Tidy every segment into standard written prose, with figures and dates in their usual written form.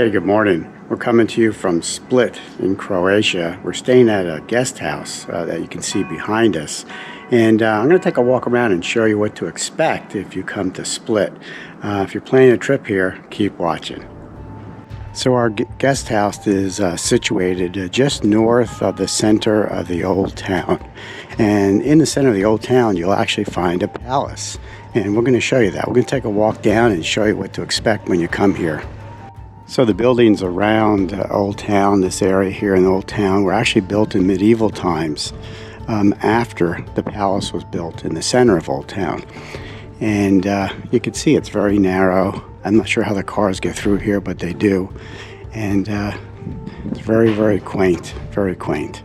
Hey, good morning. We're coming to you from Split in Croatia. We're staying at a guest house that you can see behind us. And I'm going to take a walk around and show you what to expect if you come to Split. If you're planning a trip here, keep watching. So our guest house is situated just north of the center of the old town. And in the center of the old town, you'll actually find a palace. And we're going to show you that. We're going to take a walk down and show you what to expect when you come here. So the buildings around Old Town, this area here in Old Town, were actually built in medieval times after the palace was built in the center of Old Town. And you can see it's very narrow. I'm not sure how the cars get through here, but they do. And it's very, very quaint, very quaint.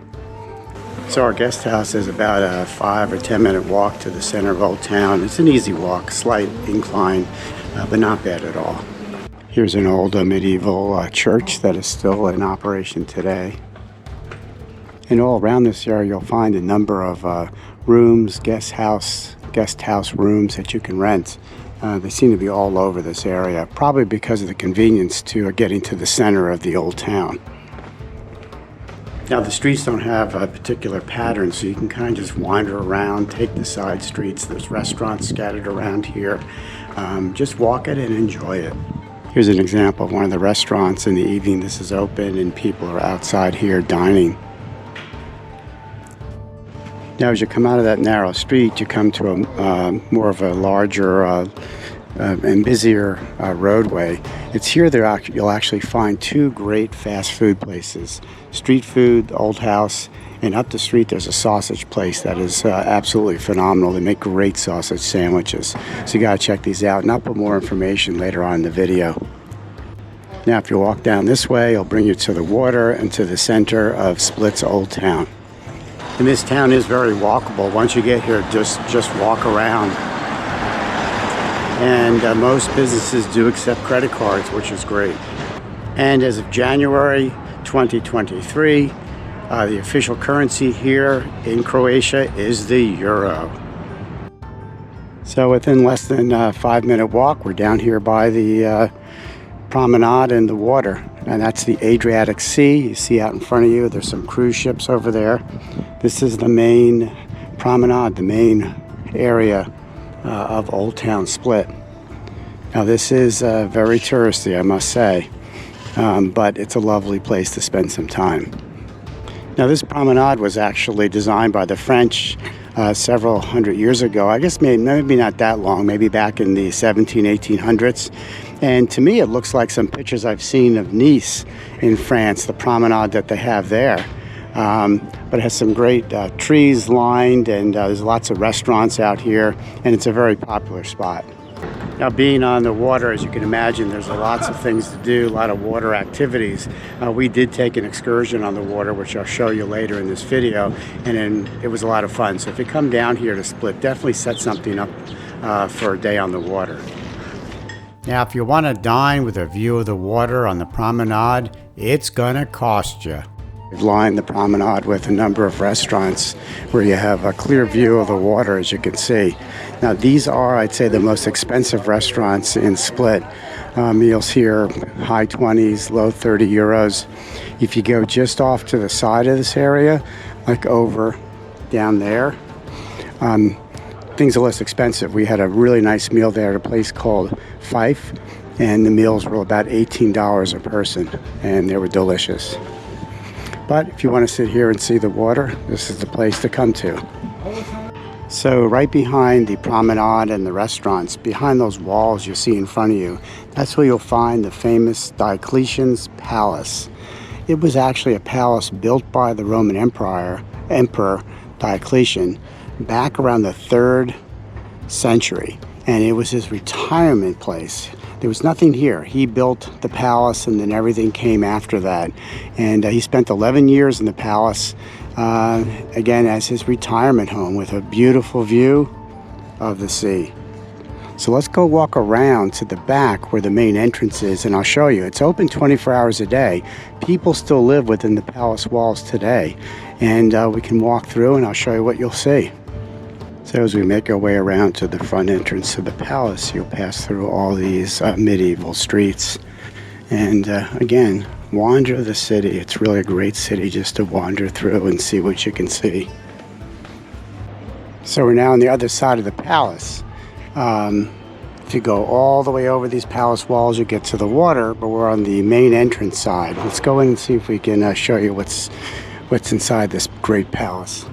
So our guest house is about a 5 or 10 minute walk to the center of Old Town. It's an easy walk, slight incline, but not bad at all. Here's an old medieval church that is still in operation today. And all around this area you'll find a number of rooms, guest house rooms that you can rent. They seem to be all over this area, probably because of the convenience to getting to the center of the old town. Now the streets don't have a particular pattern, so you can kind of just wander around, take the side streets. There's restaurants scattered around here. Just walk it and enjoy it. Here's an example of one of the restaurants in the evening. This is open and people are outside here dining. Now as you come out of that narrow street, you come to a more of a larger and busier roadway. It's here that you'll actually find two great fast food places. Street Food, Old House, and up the street there's a sausage place that is absolutely phenomenal. They make great sausage sandwiches. So you gotta check these out, and I'll put more information later on in the video. Now if you walk down this way, it'll bring you to the water and to the center of Split's Old Town. And this town is very walkable. Once you get here, just walk around. And most businesses do accept credit cards, which is great. And as of January 2023, the official currency here in Croatia is the euro. So within less than a 5-minute walk, we're down here by the promenade and the water. And that's the Adriatic Sea. You see out in front of you, there's some cruise ships over there. This is the main promenade, the main area of Old Town Split. Now this is very touristy, I must say, but it's a lovely place to spend some time. Now this promenade was actually designed by the French several hundred years ago. I guess maybe not that long, maybe back in the 1800s. And to me it looks like some pictures I've seen of Nice in France, the promenade that they have there. But it has some great trees lined, and there's lots of restaurants out here, and it's a very popular spot. Now being on the water, as you can imagine, there's lots of things to do, a lot of water activities. We did take an excursion on the water, which I'll show you later in this video, and it was a lot of fun. So if you come down here to Split, definitely set something up for a day on the water. Now if you want to dine with a view of the water on the promenade, it's gonna cost you. We've lined the promenade with a number of restaurants where you have a clear view of the water, as you can see. Now these are, I'd say, the most expensive restaurants in Split. Meals here, high 20s, low 30 euros. If you go just off to the side of this area, like over down there, things are less expensive. We had a really nice meal there at a place called Fife, and the meals were about $18 a person, and they were delicious. But if you want to sit here and see the water, this is the place to come to. So right behind the promenade and the restaurants, behind those walls you see in front of you, that's where you'll find the famous Diocletian's palace. It was actually a palace built by the Roman Emperor Diocletian back around the 3rd century, and it was his retirement place. There was nothing here. He built the palace, and then everything came after that. And he spent 11 years in the palace, again, as his retirement home with a beautiful view of the sea. So let's go walk around to the back where the main entrance is, and I'll show you. It's open 24 hours a day. People still live within the palace walls today. And we can walk through, and I'll show you what you'll see. So as we make our way around to the front entrance of the palace, you'll pass through all these medieval streets. And again, wander the city. It's really a great city just to wander through and see what you can see. So we're now on the other side of the palace. If you go all the way over these palace walls, you get to the water, but we're on the main entrance side. Let's go in and see if we can show you what's inside this great palace.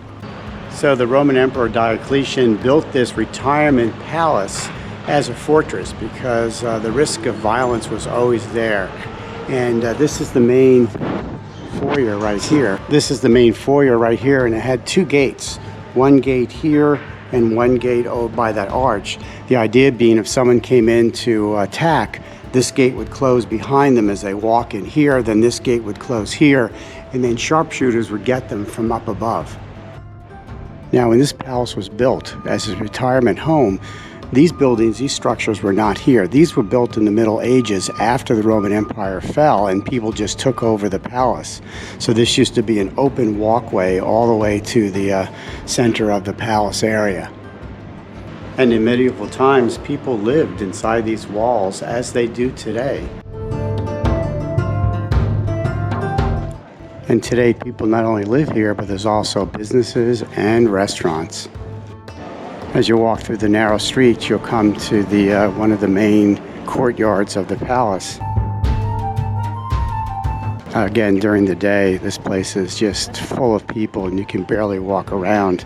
So the Roman Emperor Diocletian built this retirement palace as a fortress because the risk of violence was always there. And this is the main foyer right here. This is the main foyer right here, and it had two gates. One gate here and one gate by that arch. The idea being if someone came in to attack, this gate would close behind them as they walk in here, then this gate would close here, and then sharpshooters would get them from up above. Now, when this palace was built as a retirement home, these buildings, these structures were not here. These were built in the Middle Ages after the Roman Empire fell and people just took over the palace. So this used to be an open walkway all the way to the center of the palace area. And in medieval times, people lived inside these walls as they do today. And today, people not only live here, but there's also businesses and restaurants. As you walk through the narrow streets, you'll come to the one of the main courtyards of the palace. Again, during the day, this place is just full of people and you can barely walk around.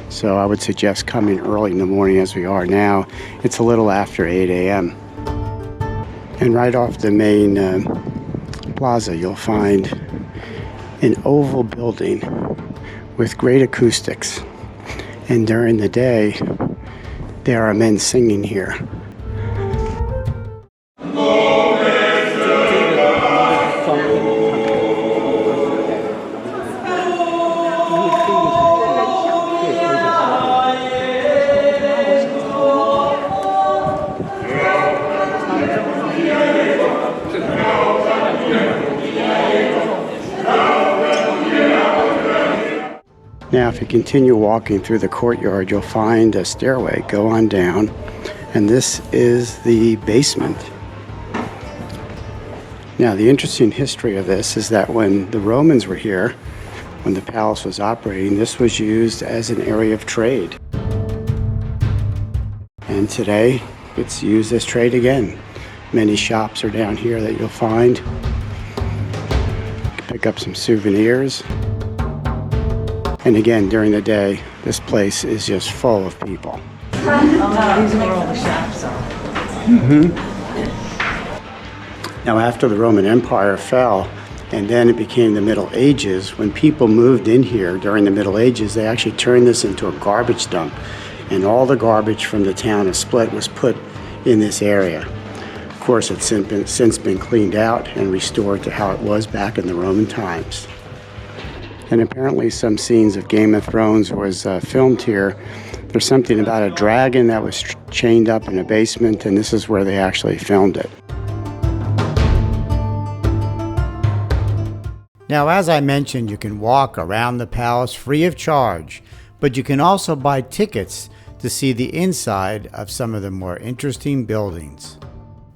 So I would suggest coming early in the morning as we are now. It's a little after 8 a.m. And right off the main plaza, you'll find an oval building with great acoustics. And during the day, there are men singing here. Now, if you continue walking through the courtyard, you'll find a stairway. Go on down, and this is the basement. Now, the interesting history of this is that when the Romans were here, when the palace was operating, this was used as an area of trade. And today, it's used as trade again. Many shops are down here that you'll find. You can pick up some souvenirs. And again, during the day, this place is just full of people. These are all the shops. Now, after the Roman Empire fell, and then it became the Middle Ages, when people moved in here during the Middle Ages, they actually turned this into a garbage dump. And all the garbage from the town of Split was put in this area. Of course, it's since been cleaned out and restored to how it was back in the Roman times. And apparently some scenes of Game of Thrones was filmed here. There's something about a dragon that was chained up in a basement, and this is where they actually filmed it. Now, as I mentioned, you can walk around the palace free of charge, but you can also buy tickets to see the inside of some of the more interesting buildings.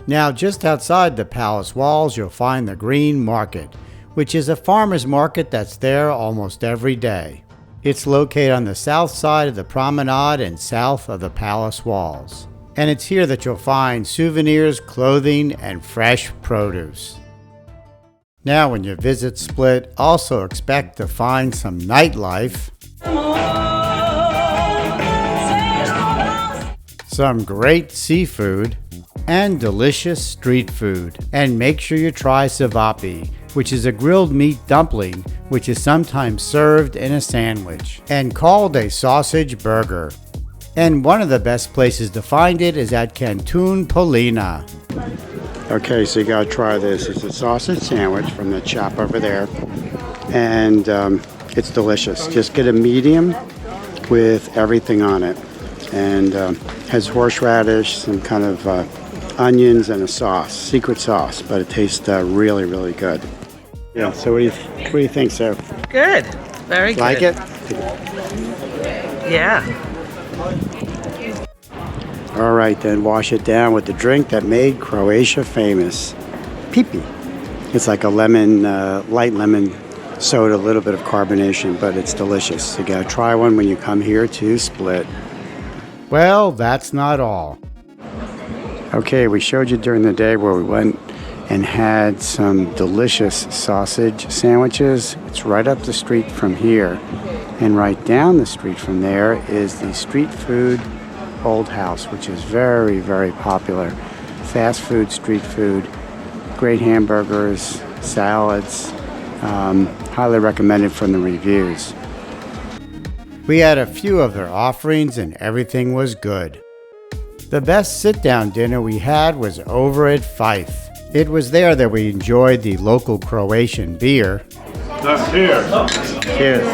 Now, just outside the palace walls, you'll find the Green Market, which is a farmer's market that's there almost every day. It's located on the south side of the promenade and south of the palace walls. And it's here that you'll find souvenirs, clothing, and fresh produce. Now, when you visit Split, also expect to find some nightlife, some great seafood, and delicious street food. And make sure you try cevapi, which is a grilled meat dumpling, which is sometimes served in a sandwich and called a sausage burger. And one of the best places to find it is at Kantun Paulina. Okay, so you gotta try this. It's a sausage sandwich from the shop over there, and it's delicious. Just get a medium with everything on it, and has horseradish, some kind of onions, and a sauce, secret sauce, but it tastes really, really good. Yeah. So what do you think, Soph? Good. Very good. Like it? Yeah. All right, then wash it down with the drink that made Croatia famous, pipi. It's like a lemon, light lemon soda, a little bit of carbonation, but it's delicious. You gotta try one when you come here to Split. Well, that's not all. Okay, we showed you during the day where we went and had some delicious sausage sandwiches. It's right up the street from here. And right down the street from there is the Street Food Old House, which is very, very popular. Fast food, street food, great hamburgers, salads. Highly recommended from the reviews. We had a few of their offerings and everything was good. The best sit-down dinner we had was over at Fife. It was there that we enjoyed the local Croatian beer. Cheers.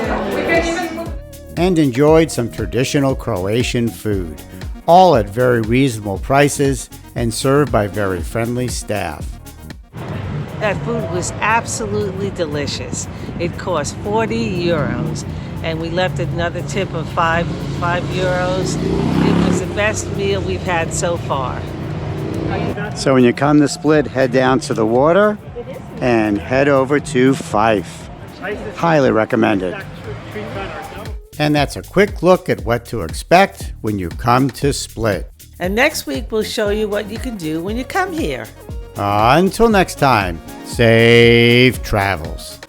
And enjoyed some traditional Croatian food, all at very reasonable prices and served by very friendly staff. That food was absolutely delicious. It cost 40 euros, and we left another tip of five euros. It was the best meal we've had so far. So when you come to Split, head down to the water and head over to Fife. Highly recommended. And that's a quick look at what to expect when you come to Split. And next week we'll show you what you can do when you come here. Until next time, safe travels.